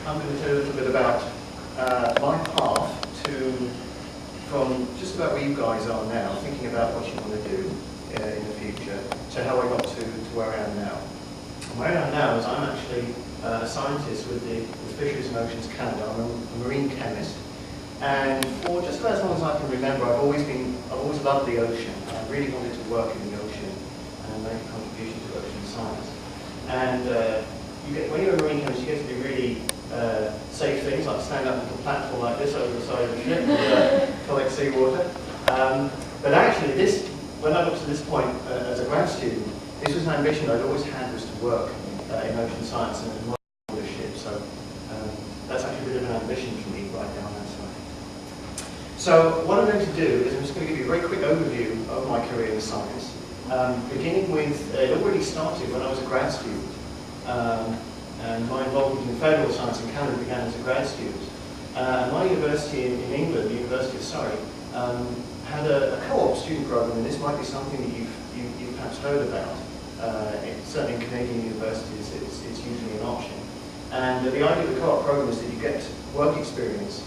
I'm going to tell you a little bit about my path from just about where you guys are now, thinking about what you want to do in the future, to how I got to where I am now. Where I am now is I'm actually a scientist with Fisheries and Oceans Canada. I'm a marine chemist, and for just about as long as I can remember, I've always loved the ocean. I really wanted to work in the ocean and make a contribution to ocean science. And when you're a marine chemist, you get to do really safe things, like stand up on a platform like this over the side of the ship and collect seawater. But actually, when I got to this point as a grad student, this was an ambition I'd always had, was to work in ocean science and in the ship. So that's actually a bit of an ambition for me right down that side. So what I'm going to do is I'm just going to give you a very quick overview of my career in science, beginning with, it already started when I was a grad student. And my involvement in federal science in Canada began as a grad student. My university in England, the University of Surrey, had a co-op student program, and this might be something that you've perhaps heard about. Certainly in Canadian universities, it's usually an option. And the idea of the co-op program is that you get work experience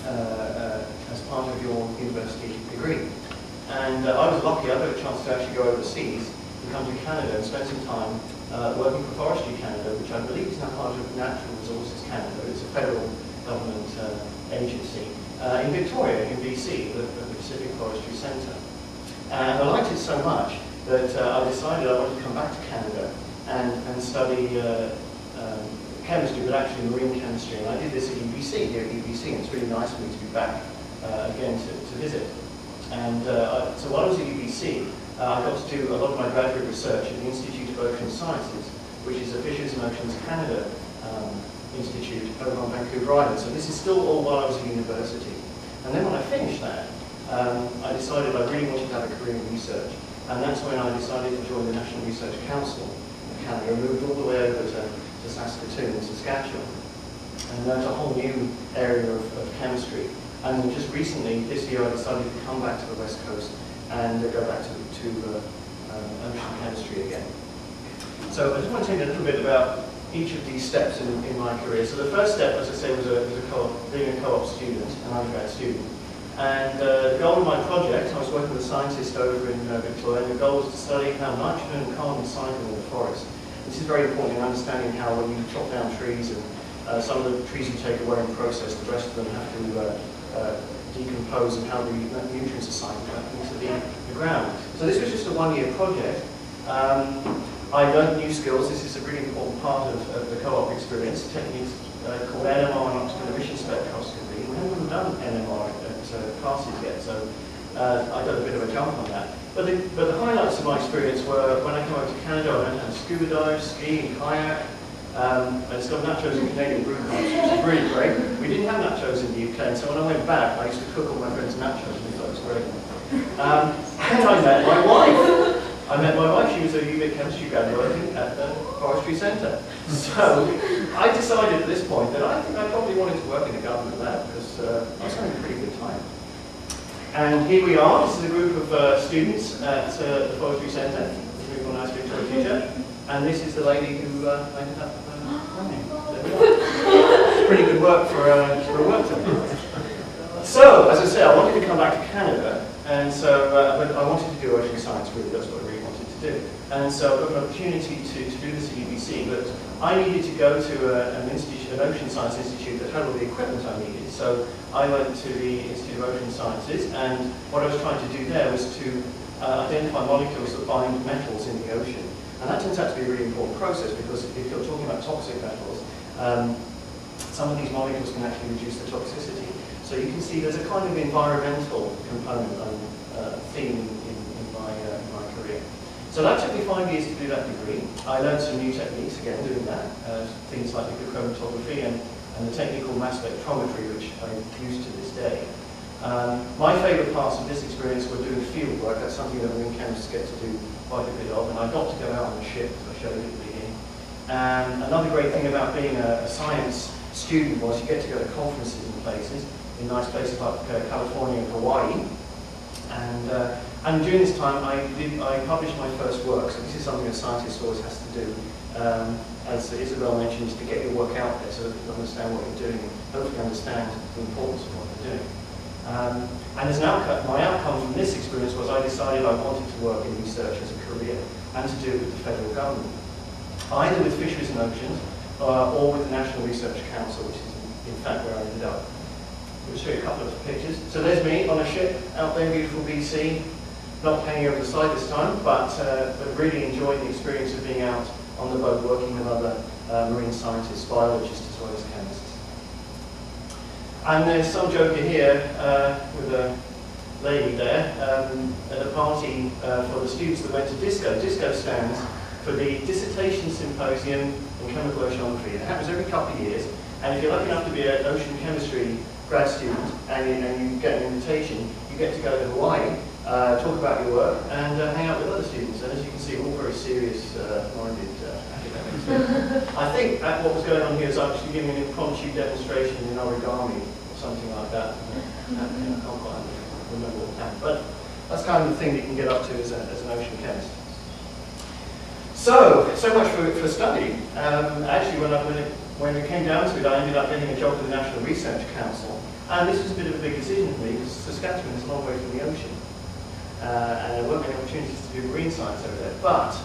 as part of your university degree. And I was lucky, I got a chance to actually go overseas and come to Canada and spend some time working for Forestry Canada, which I believe is now part of Natural Resources Canada. It's a federal government agency in Victoria, in BC, the Pacific Forestry Centre. And I liked it so much that I decided I wanted to come back to Canada and study chemistry, but actually marine chemistry. And I did this at UBC, here at UBC, and it's really nice for me to be back again to visit. And so while I was at UBC, I got to do a lot of my graduate research at the Institute of Ocean Sciences, which is a Fisheries and Oceans Canada institute over on Vancouver Island. So this is still all while I was at university. And then when I finished that, I decided I really wanted to have a career in research. And that's when I decided to join the National Research Council of Canada and moved all the way over to Saskatoon in Saskatchewan. And learned a whole new area of chemistry. And just recently, this year, I decided to come back to the West Coast and go back to ocean chemistry again. So I just want to tell you a little bit about each of these steps in my career. So the first step, as I say, was being a co-op student, an undergrad student. And the goal of my project, I was working with a scientist over in Victoria, and the goal was to study how nitrogen and carbon cycle in the forest. This is very important in understanding how when you chop down trees, and some of the trees you take away and process, the rest of them have to decompose, and how the nutrients are cycled back into the ground. So this was just a one-year project. I learned new skills. This is a really important part of the co-op experience. Techniques called NMR and optical emission spectroscopy. We haven't done NMR at classes yet, so I got a bit of a jump on that. But the highlights of my experience were when I came over to Canada. I went and scuba dive, ski, and kayak. I discovered nachos and Canadian brew pubs, which is really great. We didn't have nachos in the UK, and so when I went back, I used to cook all my friends nachos, and we thought it was great. And I met my wife. She was a UVic chemistry grad working at the Forestry Centre. So I decided at this point that I think I probably wanted to work in a government lab, because I was having a pretty good time. And here we are. This is a group of students at the Forestry Centre. This is a really nice Victoria teacher. And this is the lady who ended up running. It's pretty good work for a work time. So, as I say, I wanted to come back to Canada, and so but I wanted to do ocean science, really. That's what I really wanted to do. And so I got an opportunity to do this at UBC, but I needed to go to an ocean science institute that had all the equipment I needed. So I went to the Institute of Ocean Sciences, and what I was trying to do there was to identify molecules that bind metals in the ocean. And that turns out to be a really important process, because if you're talking about toxic metals, some of these molecules can actually reduce the toxicity. So you can see there's a kind of environmental component theme in my career. So that took me 5 years to do that degree. I learned some new techniques again doing that, things like liquid chromatography and the technical mass spectrometry, which I use to this day. My favourite parts of this experience were doing field work. That's something that marine chemists get to do quite a bit of, and I got to go out on the ship, as I showed you at the beginning. And another great thing about being a science student was you get to go to conferences and places, in nice places like California and Hawaii. And during this time, I published my first work. So this is something a scientist always has to do as Isabel mentioned, is to get your work out there so that people understand what you're doing and hopefully understand the importance of what you're doing. And as an outcome, my outcome from this experience was I decided I wanted to work in research as a career and to do it with the federal government, either with Fisheries and Oceans or with the National Research Council, which is in fact where I ended up. I'll show you a couple of pictures. So there's me on a ship out there in beautiful BC, not hanging over the side this time, but really enjoying the experience of being out on the boat working with other marine scientists, biologists as well as chemists. And there's some joker here with a lady there at a party for the students that went to DISCO. DISCO stands for the Dissertation Symposium in Chemical Oceanography. It happens every couple of years, and if you're lucky enough to be an ocean chemistry grad student and you get an invitation, you get to go to Hawaii, talk about your work, and hang out with other students. And as you can see, all very serious-minded academics. I think what was going on here is actually giving an impromptu demonstration in origami or something like that. I can't quite remember what happened, but that's kind of the thing that you can get up to as an ocean chemist. So much for study. Actually, when it came down to it, I ended up getting a job with the National Research Council, and this was a bit of a big decision for me because Saskatchewan is a long way from the ocean, and there weren't many opportunities to do marine science over there. But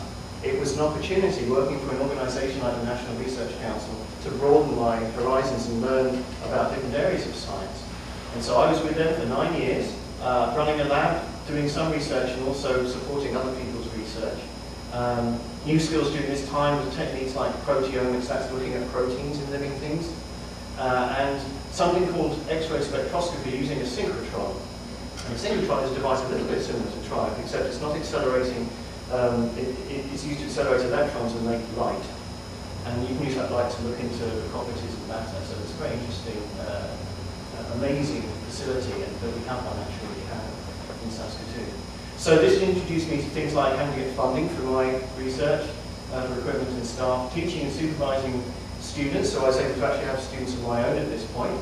it was an opportunity working for an organisation like the National Research Council to broaden my horizons and learn about different areas of science. And so I was with them for 9 years, running a lab, doing some research and also supporting other people's research. New skills during this time were techniques like proteomics, that's looking at proteins in living things, and something called X-ray spectroscopy using a synchrotron. And a synchrotron is a device a little bit similar to TRIUMF, except it's not accelerating, it's used to accelerate electrons and make light. And you can use that light to look into the properties of matter, so it's a very interesting, amazing facility that we have one actually in Saskatoon. So this introduced me to things like how to get funding for my research, for equipment and staff, teaching and supervising students, so I was able to actually have students of my own at this point.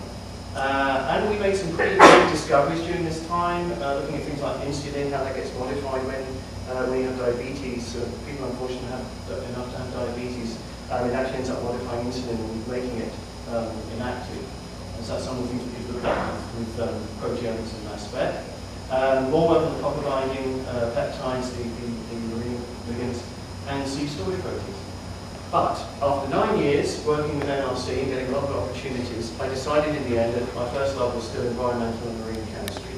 And we made some pretty big discoveries during this time, looking at things like insulin, how that gets modified when you have diabetes. People unfortunately have enough to have diabetes. It actually ends up modifying insulin and making it inactive. And so that's some of the things we could look at with proteomics and mass spec. More work on the copper binding, peptides, the marine ligands, and sea storage proteins. But after 9 years working with NRC and getting a lot of opportunities, I decided in the end that my first love was still environmental and marine chemistry.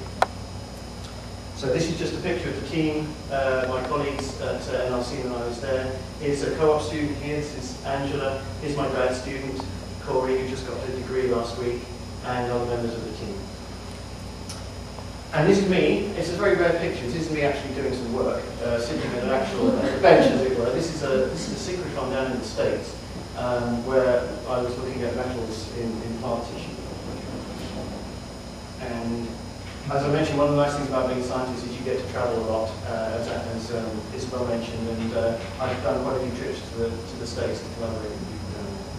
So this is just a picture of the team, my colleagues at NRC when I was there. Here's a co-op student here, this is Angela. Here's my grad student, Corey, who just got her degree last week, and other members of the team. And this is me. It's a very rare picture. This is me actually doing some work, sitting at an actual bench, as it were. This is a synchrotron down in the States, where I was looking at metals in plant tissue. And as I mentioned, one of the nice things about being a scientist is you get to travel a lot, as Isabel mentioned, and I've done quite a few trips to the States to collaborate with people down there.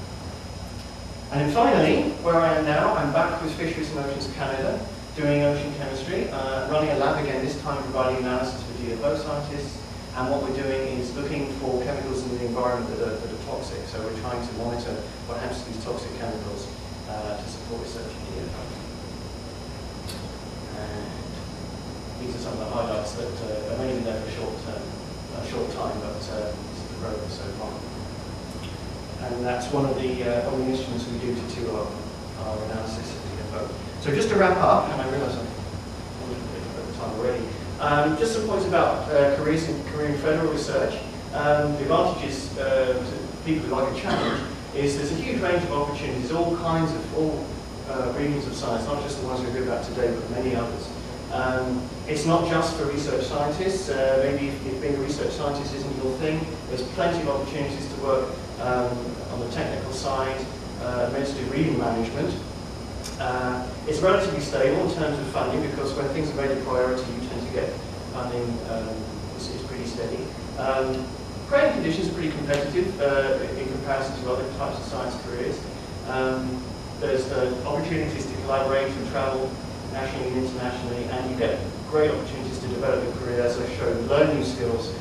And then finally, where I am now, I'm back with Fisheries and Oceans Canada, doing ocean chemistry, running a lab again, this time providing analysis for GFO scientists, and what we're doing is looking for chemicals in the environment that are toxic. So we're trying to monitor what happens to these toxic chemicals to support research in GFO. And these are some of the highlights that are mainly there for a short time, but this is the progress so far. And that's one of the instruments we do to do our analysis of GFO. So just to wrap up, and I realise I'm a little bit over time already, just some points about career in federal research. The advantages to people who like a challenge is there's a huge range of opportunities, all regions of science, not just the ones we've heard about today, but many others. It's not just for research scientists. Maybe if being a research scientist isn't your thing, there's plenty of opportunities to work on the technical side, administrative reading management. It's relatively stable in terms of funding because when things are made a priority, you tend to get funding. It's pretty steady. Grading conditions are pretty competitive in comparison to other types of science careers. There's opportunities to collaborate and travel nationally and internationally, and you get great opportunities to develop your career, as I showed, learn new skills,